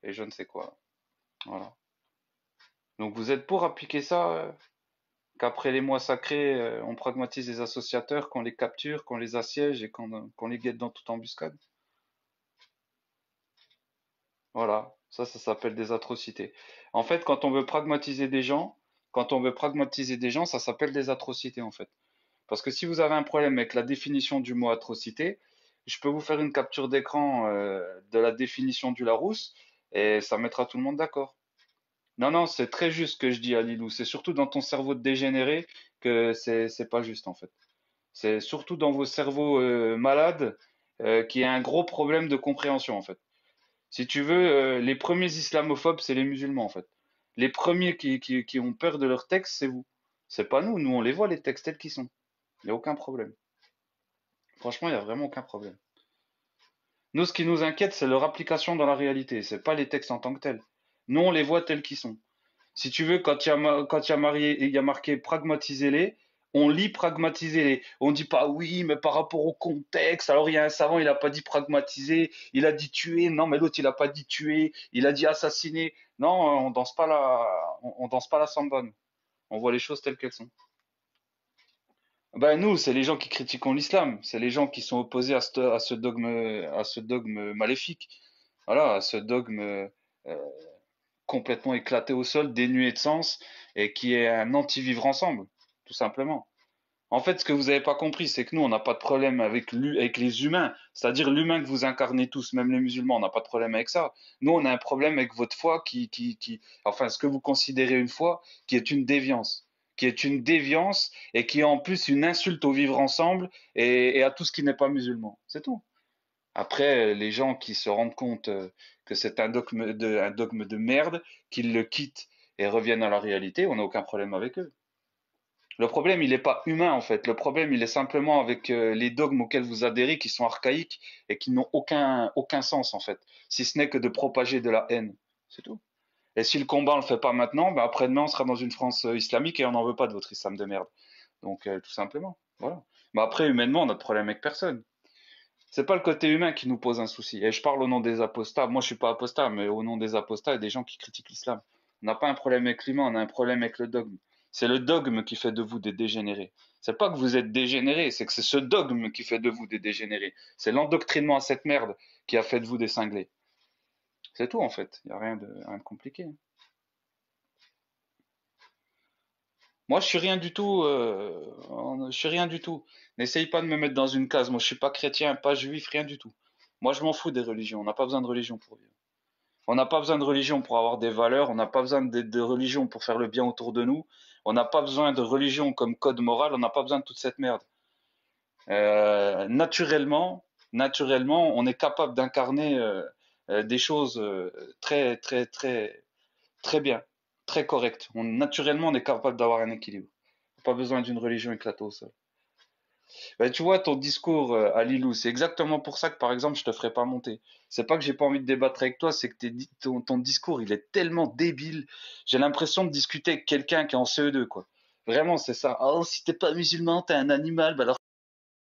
et je ne sais quoi. Voilà. Donc vous êtes pour appliquer ça, qu'après les mois sacrés, on pragmatise les associateurs, qu'on les capture, qu'on les assiège et qu'on les guette dans toute embuscade? Voilà, ça s'appelle des atrocités. En fait, quand on veut pragmatiser des gens, ça s'appelle des atrocités en fait. Parce que si vous avez un problème avec la définition du mot atrocité, je peux vous faire une capture d'écran de la définition du Larousse et ça mettra tout le monde d'accord. Non, non, c'est très juste ce que je dis à Lilou. C'est surtout dans ton cerveau de dégénéré que c'est pas juste en fait. C'est surtout dans vos cerveaux malades qu'il y a un gros problème de compréhension en fait. Si tu veux, les premiers islamophobes, c'est les musulmans en fait. Les premiers qui ont peur de leurs textes, c'est vous. C'est pas nous. Nous, on les voit les textes tels qu'ils sont. Il n'y a aucun problème. Franchement, il n'y a vraiment aucun problème. Nous, ce qui nous inquiète, c'est leur application dans la réalité. C'est pas les textes en tant que tels. Nous, on les voit tels qu'ils sont. Si tu veux, quand il y a marqué pragmatisez-les, on lit pragmatisez-les. On dit pas oui, mais par rapport au contexte. Alors il y a un savant, il a pas dit pragmatiser, il a dit tuer. Non, mais l'autre, il a pas dit tuer, il a dit assassiner. Non, on danse pas la samba. Nous. On voit les choses telles qu'elles sont. Ben nous, c'est les gens qui critiquent l'islam, c'est les gens qui sont opposés à ce dogme maléfique. Voilà, à ce dogme complètement éclaté au sol, dénué de sens, et qui est un anti-vivre ensemble, tout simplement. En fait, ce que vous n'avez pas compris, c'est que nous, on n'a pas de problème avec les humains, c'est-à-dire l'humain que vous incarnez tous, même les musulmans, on n'a pas de problème avec ça. Nous, on a un problème avec votre foi enfin, ce que vous considérez une foi, qui est une déviance et qui est en plus une insulte au vivre ensemble et à tout ce qui n'est pas musulman. C'est tout. Après, les gens qui se rendent compte que c'est un dogme de merde, qu'ils le quittent et reviennent à la réalité, on n'a aucun problème avec eux. Le problème, il n'est pas humain en fait. Le problème, il est simplement avec les dogmes auxquels vous adhérez, qui sont archaïques et qui n'ont aucun sens en fait, si ce n'est que de propager de la haine. C'est tout. Et si le combat on le fait pas maintenant, ben après-demain on sera dans une France islamique et on n'en veut pas de votre islam de merde. Donc tout simplement, voilà. Mais après humainement, on a de problème avec personne. C'est pas le côté humain qui nous pose un souci. Et je parle au nom des apostats. Moi, je suis pas apostat, mais au nom des apostats et des gens qui critiquent l'islam. On n'a pas un problème avec l'humain, on a un problème avec le dogme. C'est le dogme qui fait de vous des dégénérés. C'est pas que vous êtes dégénérés, c'est que c'est ce dogme qui fait de vous des dégénérés. C'est l'endoctrinement à cette merde qui a fait de vous des cinglés. C'est tout en fait. Il y a rien de compliqué. Moi, je suis rien du tout. Je suis rien du tout. N'essaye pas de me mettre dans une case. Moi, je suis pas chrétien, pas juif, rien du tout. Moi, je m'en fous des religions. On n'a pas besoin de religion pour vivre. On n'a pas besoin de religion pour avoir des valeurs. On n'a pas besoin de religion pour faire le bien autour de nous. On n'a pas besoin de religion comme code moral. On n'a pas besoin de toute cette merde. Naturellement, on est capable d'incarner des choses très bien, très correctes. Naturellement, on est capable d'avoir un équilibre. Pas besoin d'une religion éclatée au sol. Ben, tu vois, ton discours à Lilou, c'est exactement pour ça que, par exemple, je te ferai pas monter. C'est pas que j'ai pas envie de débattre avec toi, c'est que ton discours, il est tellement débile. J'ai l'impression de discuter avec quelqu'un qui est en CE2, quoi. Vraiment, c'est ça. Oh, si t'es pas musulman, t'es un animal. Ben alors